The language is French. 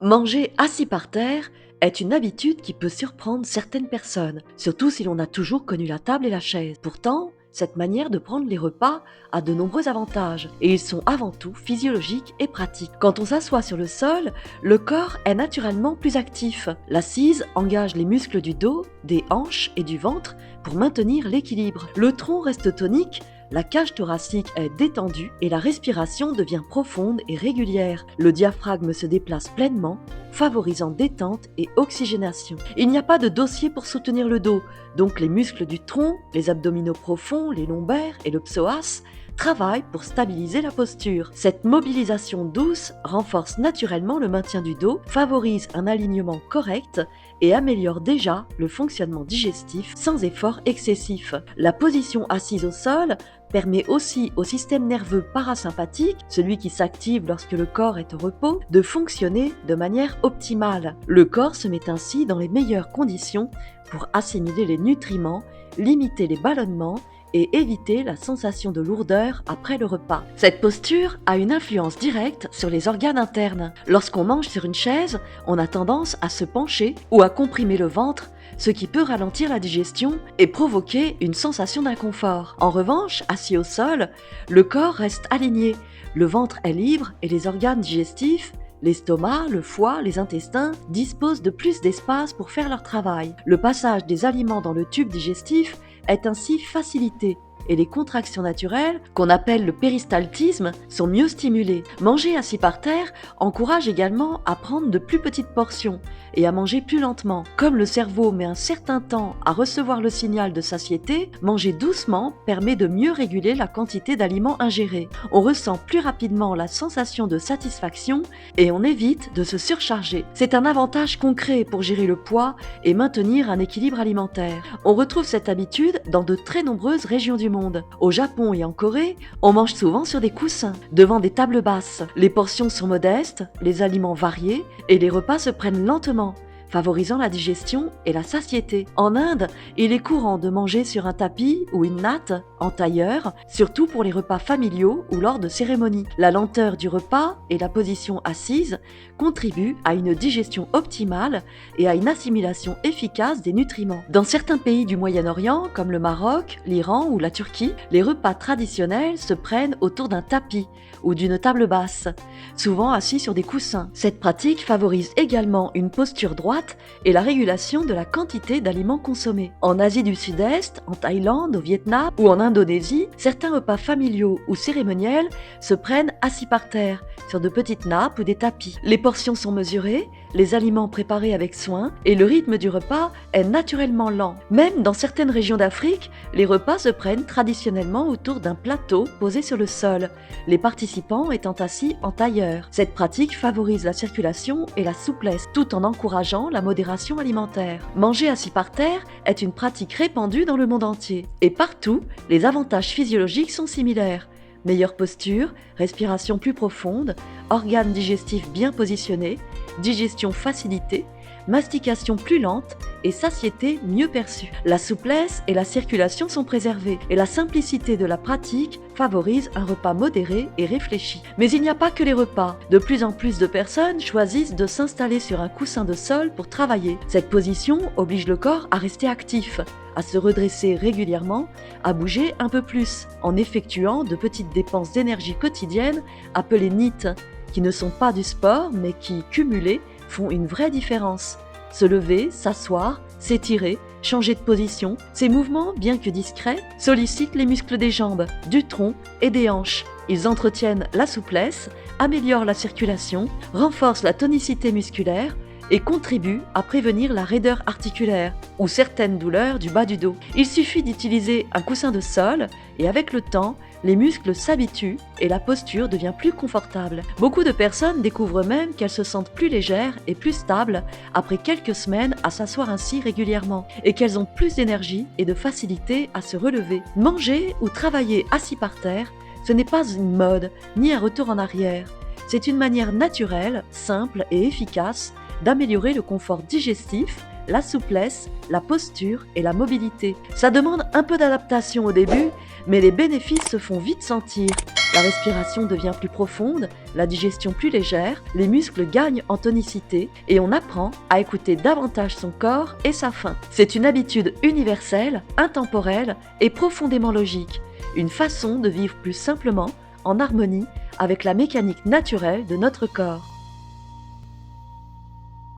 Manger assis par terre est une habitude qui peut surprendre certaines personnes, surtout si l'on a toujours connu la table et la chaise. Pourtant, cette manière de prendre les repas a de nombreux avantages et ils sont avant tout physiologiques et pratiques. Quand on s'assoit sur le sol, le corps est naturellement plus actif. L'assise engage les muscles du dos, des hanches et du ventre pour maintenir l'équilibre. Le tronc reste tonique, la cage thoracique est détendue et la respiration devient profonde et régulière. Le diaphragme se déplace pleinement, favorisant détente et oxygénation. Il n'y a pas de dossier pour soutenir le dos, donc les muscles du tronc, les abdominaux profonds, les lombaires et le psoas travaillent pour stabiliser la posture. Cette mobilisation douce renforce naturellement le maintien du dos, favorise un alignement correct et améliore déjà le fonctionnement digestif sans effort excessif. La position assise au sol permet aussi au système nerveux parasympathique, celui qui s'active lorsque le corps est au repos, de fonctionner de manière optimale. Le corps se met ainsi dans les meilleures conditions pour assimiler les nutriments, limiter les ballonnements et éviter la sensation de lourdeur après le repas. Cette posture a une influence directe sur les organes internes. Lorsqu'on mange sur une chaise, on a tendance à se pencher ou à comprimer le ventre, ce qui peut ralentir la digestion et provoquer une sensation d'inconfort. En revanche, assis au sol, le corps reste aligné, le ventre est libre et les organes digestifs, l'estomac, le foie, les intestins disposent de plus d'espace pour faire leur travail. Le passage des aliments dans le tube digestif est ainsi facilité et les contractions naturelles, qu'on appelle le péristaltisme, sont mieux stimulées. Manger assis par terre encourage également à prendre de plus petites portions et à manger plus lentement. Comme le cerveau met un certain temps à recevoir le signal de satiété, manger doucement permet de mieux réguler la quantité d'aliments ingérés. On ressent plus rapidement la sensation de satisfaction et on évite de se surcharger. C'est un avantage concret pour gérer le poids et maintenir un équilibre alimentaire. On retrouve cette habitude dans de très nombreuses régions du monde. Au Japon et en Corée, on mange souvent sur des coussins, devant des tables basses. Les portions sont modestes, les aliments variés et les repas se prennent lentement, favorisant la digestion et la satiété. En Inde, il est courant de manger sur un tapis ou une natte en tailleur, surtout pour les repas familiaux ou lors de cérémonies. La lenteur du repas et la position assise contribuent à une digestion optimale et à une assimilation efficace des nutriments. Dans certains pays du Moyen-Orient, comme le Maroc, l'Iran ou la Turquie, les repas traditionnels se prennent autour d'un tapis ou d'une table basse, souvent assis sur des coussins. Cette pratique favorise également une posture droite et la régulation de la quantité d'aliments consommés. En Asie du Sud-Est, en Thaïlande, au Vietnam ou en Indonésie, certains repas familiaux ou cérémoniels se prennent assis par terre, sur de petites nappes ou des tapis. Les portions sont mesurées, les aliments préparés avec soin et le rythme du repas est naturellement lent. Même dans certaines régions d'Afrique, les repas se prennent traditionnellement autour d'un plateau posé sur le sol, les participants étant assis en tailleur. Cette pratique favorise la circulation et la souplesse, tout en encourageant la modération alimentaire. Manger assis par terre est une pratique répandue dans le monde entier. Et partout, les avantages physiologiques sont similaires. Meilleure posture, respiration plus profonde, organes digestifs bien positionnés, digestion facilitée, mastication plus lente et satiété mieux perçue. La souplesse et la circulation sont préservées et la simplicité de la pratique favorise un repas modéré et réfléchi. Mais il n'y a pas que les repas. De plus en plus de personnes choisissent de s'installer sur un coussin de sol pour travailler. Cette position oblige le corps à rester actif, à se redresser régulièrement, à bouger un peu plus, en effectuant de petites dépenses d'énergie quotidiennes appelées NEAT, qui ne sont pas du sport mais qui, cumulées, font une vraie différence. Se lever, s'asseoir, s'étirer, changer de position, ces mouvements, bien que discrets, sollicitent les muscles des jambes, du tronc et des hanches. Ils entretiennent la souplesse, améliorent la circulation, renforcent la tonicité musculaire et contribuent à prévenir la raideur articulaire ou certaines douleurs du bas du dos. Il suffit d'utiliser un coussin de sol et avec le temps, les muscles s'habituent et la posture devient plus confortable. Beaucoup de personnes découvrent même qu'elles se sentent plus légères et plus stables après quelques semaines à s'asseoir ainsi régulièrement et qu'elles ont plus d'énergie et de facilité à se relever. Manger ou travailler assis par terre, ce n'est pas une mode ni un retour en arrière. C'est une manière naturelle, simple et efficace d'améliorer le confort digestif, la souplesse, la posture et la mobilité. Ça demande un peu d'adaptation au début, mais les bénéfices se font vite sentir. La respiration devient plus profonde, la digestion plus légère, les muscles gagnent en tonicité et on apprend à écouter davantage son corps et sa faim. C'est une habitude universelle, intemporelle et profondément logique. Une façon de vivre plus simplement, en harmonie avec la mécanique naturelle de notre corps.